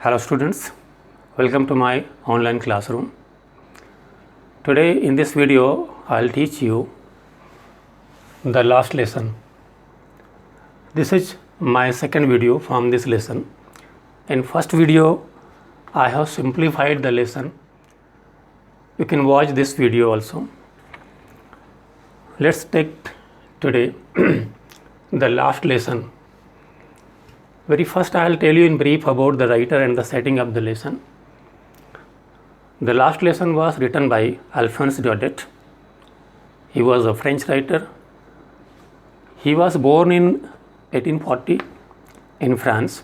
Hello students, welcome to my online classroom. Today in this video I'll teach you the last lesson. This is my second video from this lesson. In first video I have simplified the lesson. You can watch this video also. Let's take today the last lesson. Very first I will tell you in brief about the writer and the setting of the lesson. The last lesson was written by Alphonse Daudet. He was a French writer. He was born in 1840 in France.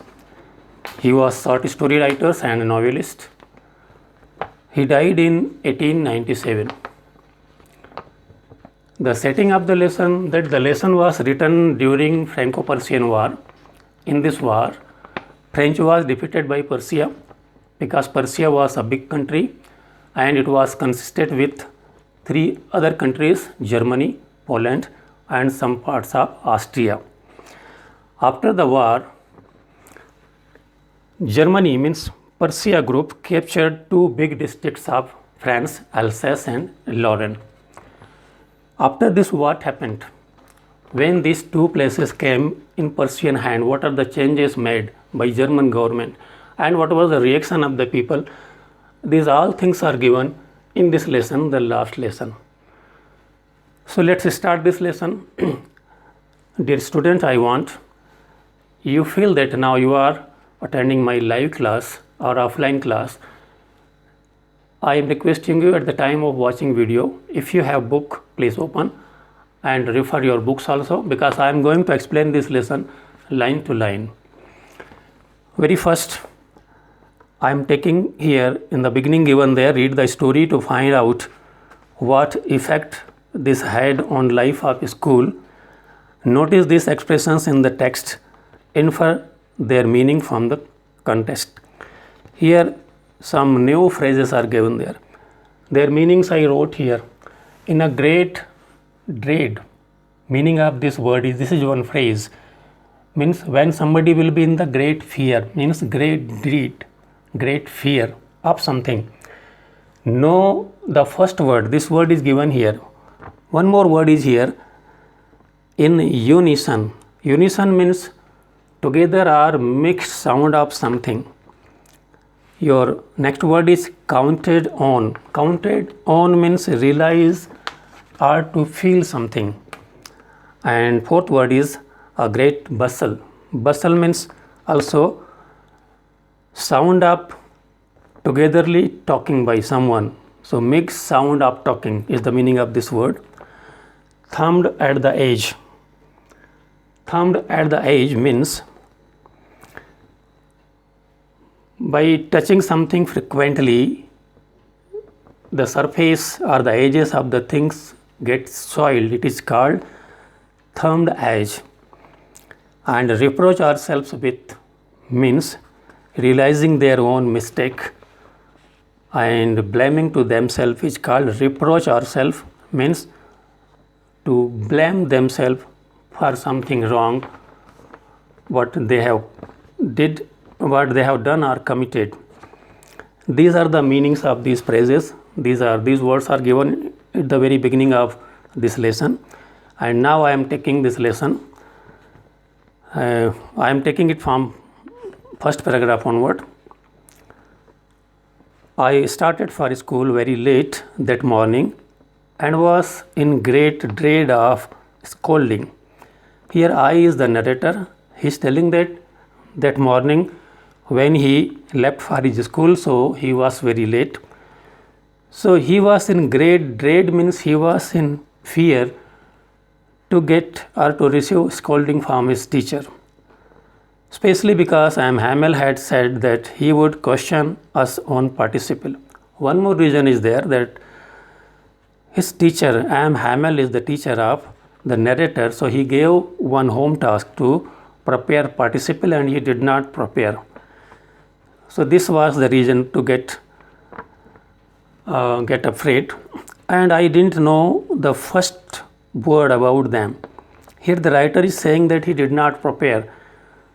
He was short story writer and novelist. He died in 1897. The setting of the lesson, that the lesson was written during Franco-Prussian War. In this war, French was defeated by Prussia because Prussia was a big country and it was consisted with three other countries, Germany, Poland and some parts of Austria. After the war, Germany means Prussia group captured two big districts of France, Alsace and Lorraine. After this, what happened? When these two places came in Prussian hand, what are the changes made by German government and what was the reaction of the people? These all things are given in this lesson, the last lesson. So let's start this lesson. Dear student, I want you feel that now you are attending my live class or offline class. I am requesting you at the time of watching video, if you have book, please open and refer your books also, because I am going to explain this lesson line to line. Very first, I am taking here in the beginning given there, read the story to find out what effect this had on life of school. Notice these expressions in the text, infer their meaning from the context. Here some new phrases are given there. Their meanings I wrote here. In a great dread, meaning of this word is, this is one phrase, means when somebody will be in the great fear, means great dread, great fear of something. Know the first word, this word is given here. One more word is here, in unison. Unison means together or mixed sound of something. Your next word is counted on. Counted on means realize or to feel something. And fourth word is a great bustle. Bustle means also sound of togetherly talking by someone. So mixed sound of talking is the meaning of this word. Thumbed at the edge. Thumbed at the edge means by touching something frequently, the surface or the edges of the things get soiled. It is called thumbed edge. And reproach ourselves with means realizing their own mistake and blaming to themselves is called reproach ourselves, means to blame themselves for something wrong, what they have did, what they have done or committed. These are the meanings of these phrases. These words are given at the very beginning of this lesson. And now I am taking this lesson. I am taking it from first paragraph onward. I started for school very late that morning and was in great dread of scolding. Here I is the narrator. He is telling that morning when he left for his school, so he was very late. So he was in great dread means he was in fear to get or to receive scolding from his teacher. Especially because Hamel had said that he would question us on participle. One more reason is there, that his teacher, Hamel is the teacher of the narrator, so he gave one home task to prepare participle and he did not prepare. So this was the reason to get afraid, and I didn't know the first word about them. Here the writer is saying that he did not prepare.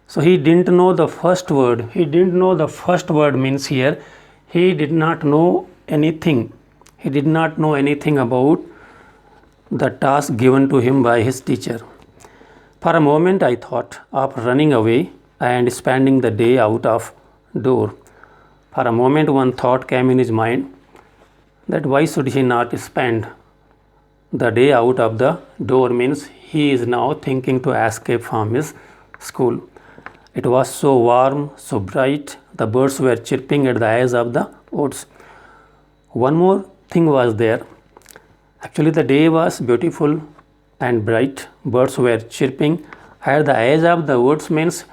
So he didn't know the first word. He didn't know the first word means here he did not know anything. He did not know anything about the task given to him by his teacher. For a moment I thought of running away and spending the day out of door. For a moment one thought came in his mind that why should he not spend the day out of the door, means he is now thinking to escape from his school. It was so warm, so bright, the birds were chirping at the edge of the woods. One more thing was there. Actually the day was beautiful and bright. Birds were chirping at the edge of the woods, means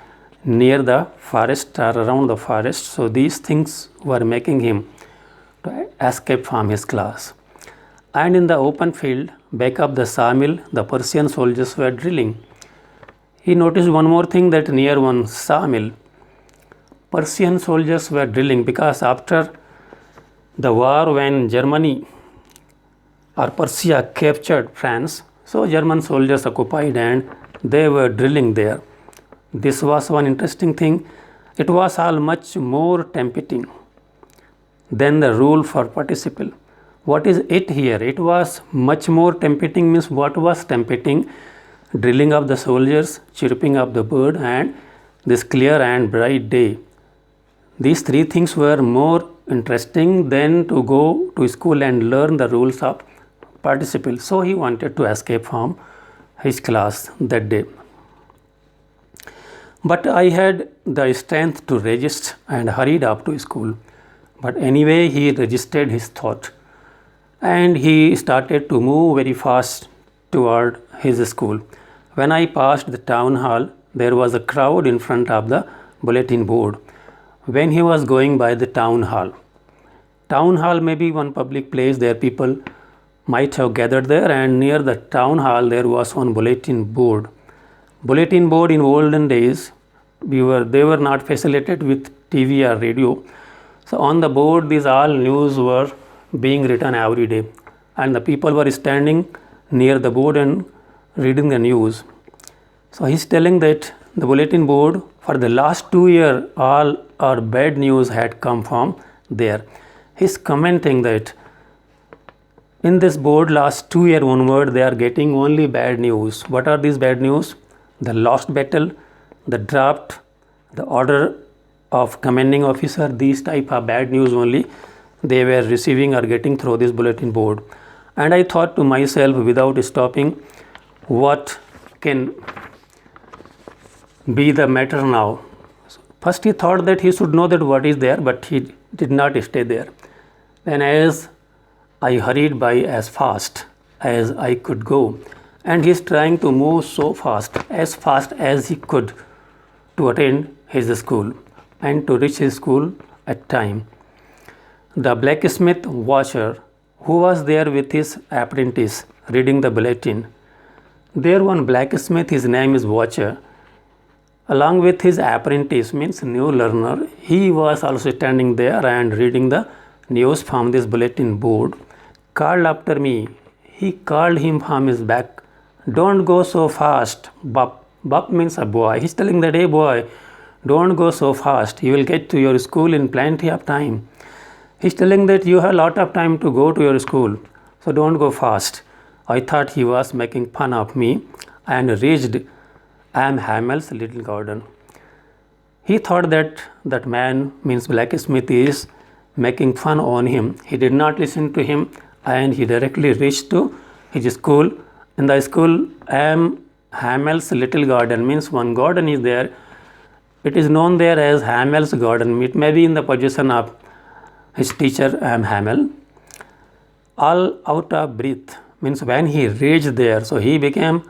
near the forest or around the forest. So these things were making him to escape from his class. And in the open field back of the sawmill, the Persian soldiers were drilling. He noticed one more thing, that near one sawmill, Persian soldiers were drilling, because after the war, when Germany or Persia captured France, so German soldiers occupied and they were drilling there. This was one interesting thing. It was all much more tempting than the rule for participle. What is it here? It was much more tempting, means what was tempting? Drilling of the soldiers, chirping of the bird, and this clear and bright day. These three things were more interesting than to go to school and learn the rules of participle. So he wanted to escape from his class that day. But I had the strength to resist and hurried up to school. But anyway, he resisted his thought and he started to move very fast toward his school. When I passed the town hall, there was a crowd in front of the bulletin board. When he was going by the town hall may be one public place, there people might have gathered there, and near the town hall there was one bulletin board. Bulletin board in olden days, they were not facilitated with TV or radio. So on the board, these all news were being written every day, and the people were standing near the board and reading the news. So he's telling that the bulletin board, for the last 2 years, all our bad news had come from there. He's commenting that in this board, last 2 years onward, they are getting only bad news. What are these bad news? The lost battle, the draft, the order of commanding officer, these type of bad news only they were receiving or getting through this bulletin board. And I thought to myself, without stopping, what can be the matter now? First he thought that he should know that what is there, but he did not stay there. Then as I hurried by as fast as I could go, and he is trying to move so fast as he could to attend his school and to reach his school at time. The blacksmith watcher, who was there with his apprentice reading the bulletin, there one blacksmith, his name is Watcher, along with his apprentice, means new learner, he was also standing there and reading the news from this bulletin board, called after me. He called him from his back, "Don't go so fast, Bap." Bap means a boy. He's telling that, "Hey boy, don't go so fast. You will get to your school in plenty of time." He's telling that you have a lot of time to go to your school, so don't go fast. I thought he was making fun of me and reached Am Hamel's little garden. He thought that that man, means blacksmith, is making fun on him. He did not listen to him and he directly reached to his school. In the school, Am Hamel's little garden, means one garden is there. It is known there as Hamel's garden. It may be in the possession of his teacher Am Hamel. All out of breath, means when he reached there, so he became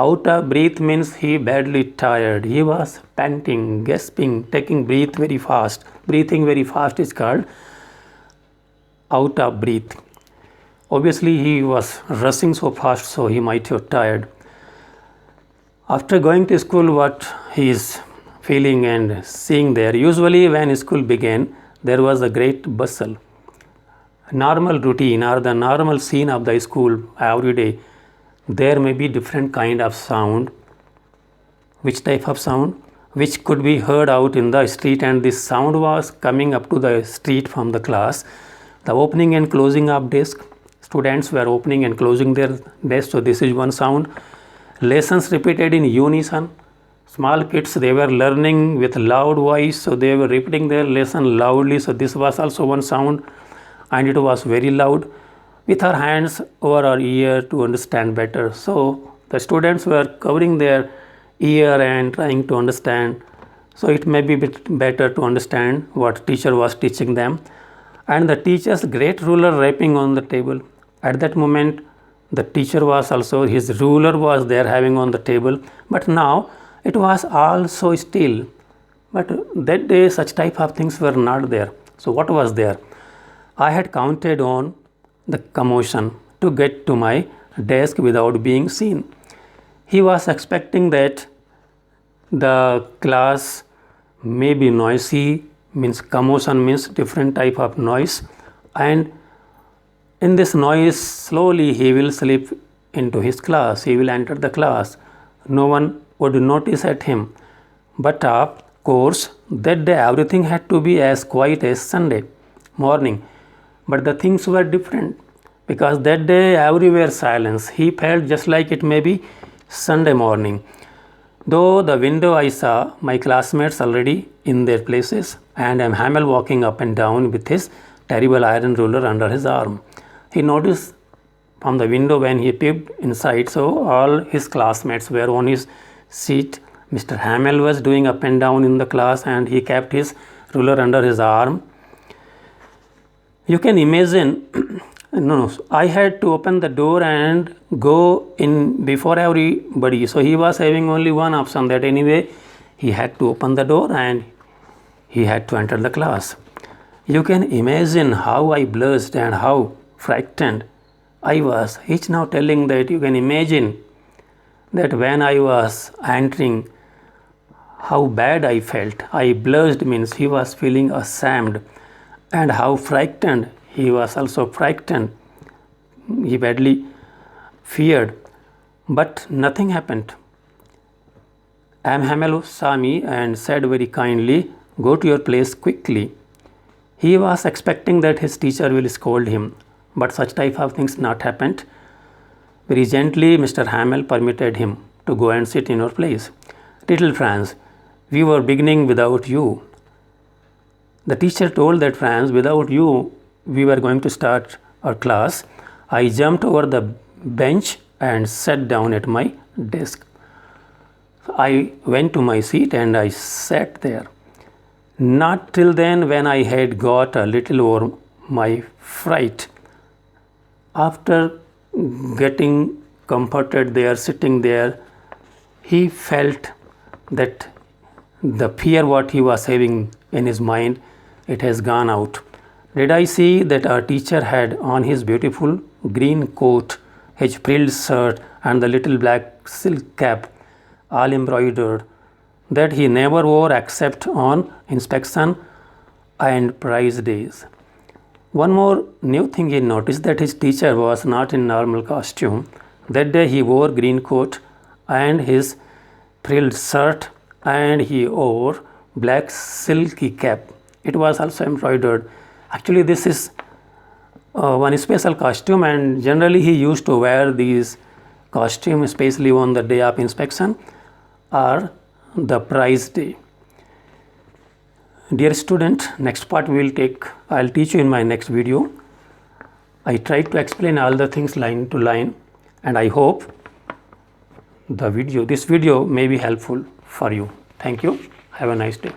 out of breath, means he badly tired. He was panting, gasping, taking breath very fast. Breathing very fast is called out of breath. Obviously he was rushing so fast, so he might have tired. After going to school, what he is feeling and seeing there, usually when school began, there was a great bustle. Normal routine or the normal scene of the school every day, there may be different kind of sound. Which type of sound? which could be heard out in the street, and this sound was coming up to the street from the class. The opening and closing of desk, students were opening and closing their desk, so this is one sound. Lessons repeated in unison. Small kids, they were learning with loud voice, so they were repeating their lesson loudly, so this was also one sound, and it was very loud. With our hands over our ear to understand better, so the students were covering their ear and trying to understand, so it may be a bit better to understand what teacher was teaching them. And the teacher's great ruler rapping on the table. At that moment, the teacher was also, his ruler was there having on the table, but now it was all so still. But that day such type of things were not there. So what was there? I had counted on the commotion to get to my desk without being seen. He was expecting that the class may be noisy, means commotion means different type of noise, and in this noise slowly he will slip into his class, he will enter the class. No one would notice at him. But of course that day everything had to be as quiet as Sunday morning. But the things were different, because that day everywhere silence. He felt just like it may be Sunday morning. Though the window I saw my classmates already in their places, and M. Hamel walking up and down with his terrible iron ruler under his arm. He noticed from the window when he peeped inside, so all his classmates were on his seat. Mr. Hamel was doing up and down in the class, and he kept his ruler under his arm. You can imagine, I had to open the door and go in before everybody. So he was having only one option, that anyway he had to open the door and he had to enter the class. You can imagine how I blushed and how frightened I was. He's now telling that you can imagine that when I was entering, how bad I felt. I blushed means he was feeling ashamed, and how frightened he was also frightened. He badly feared, but nothing happened. M. Hamel saw me and said very kindly, "Go to your place quickly." He was expecting that his teacher will scold him, but such type of things not happened. Very gently, Mr. Hamel permitted him to go and sit in your place. "Little Franz, we were beginning without you." The teacher told that, "Franz, without you, we were going to start our class." I jumped over the bench and sat down at my desk. I went to my seat and I sat there. Not till then, when I had got a little over my fright. After getting comforted there, sitting there, he felt that the fear what he was having in his mind, it has gone out. Did I see that our teacher had on his beautiful green coat, his frilled shirt, and the little black silk cap, all embroidered, that he never wore except on inspection and prize days. One more new thing he noticed, that his teacher was not in normal costume. That day he wore green coat and his frilled shirt, and he wore black silky cap. It was also embroidered. Actually, this is one special costume, and generally he used to wear these costumes especially on the day of inspection or the prize day. Dear student, next part I'll teach you in my next video. I tried to explain all the things line to line, and I hope this video may be helpful for you. Thank you. Have a nice day.